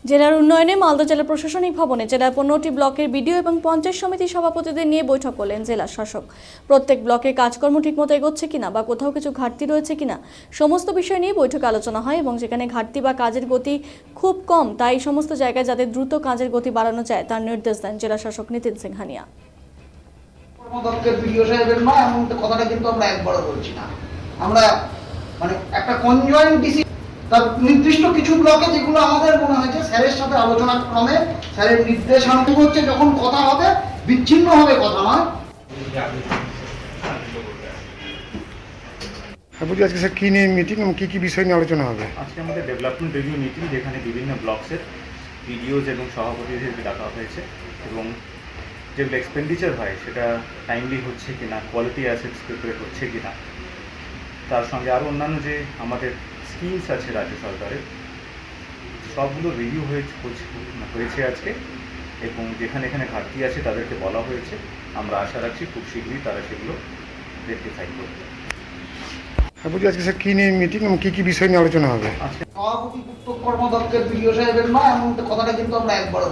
জেলার উন্নয়নে মালদা জেলা প্রশাসনিক ভবনে জেলার 15টি ব্লকের বিডিও এবং পঞ্চায়েত সমিতি সভাপতিদের নিয়ে বৈঠক করলেন জেলা শাসক। প্রত্যেক ব্লকের কাজকর্ম ঠিকমতো এগোচ্ছে কিনা বা কোথাও কিছু ঘাটতি রয়েছে কিনা সমস্ত বিষয় নিয়ে বৈঠকে আলোচনা হয় এবং যেখানে ঘাটতি বা কাজের গতি খুব কম তাই সমস্ত জায়গায় যাতে দ্রুত কাজের গতি বাড়ানো যায় তার নির্দেশ দেন জেলা শাসক নিতিন সিংহানিয়া। কর্মদক্ষের বিডিও সাহেবের নয় এমন কথাটা কিন্তু আমরা একবারও বলছি না। আমরা মানে একটা কনজয়েন্ট ডিসি তার নির্দিষ্ট কিছু ব্লকে যেগুলো আমাদের মনে হয়েছে স্যারের সাথে আলোচনা ক্রমে স্যারের নির্দেশানুযায়ী হচ্ছে যখন কথা হবে বিচ্ছিন্ন হবে কথা নয়। বলছি আজকে স্যার কী নিয়ে মিটিং এবং কী কী বিষয় নিয়ে আলোচনা হবে? আজকে আমাদের ডেভেলপমেন্ট রিভিউ মিটিং, যেখানে বিভিন্ন ব্লকসের বিডিওজ এবং সভাপতিদেরকে ডাকা হয়েছে এবং যেগুলো এক্সপেন্ডিচার হয় সেটা টাইমলি হচ্ছে কিনা, কোয়ালিটি অ্যাসেটস প্রিপেয়ার হচ্ছে কিনা, তার সঙ্গে আরও অন্যান্য যে আমাদের স্কিমস আছে রাজ্য সরকারের সবগুলো রিভিউ হয়েছে আজকে এবং যেখানে এখানে ঘাটতি আছে তাদেরকে বলা হয়েছে। আমরা আশা রাখছি খুব শীঘ্রই তারা সেগুলো রেকটিফাই করবে। বলছি আজকে স্যার কী নিয়ে মিটিং এবং কী কী বিষয় নিয়ে আলোচনা হবে? সভাপতি পুত্র কর্মদক্ষের বিডিও সাহেবের নয় এমন কথাটা কিন্তু আমরা একবারও বলছি না।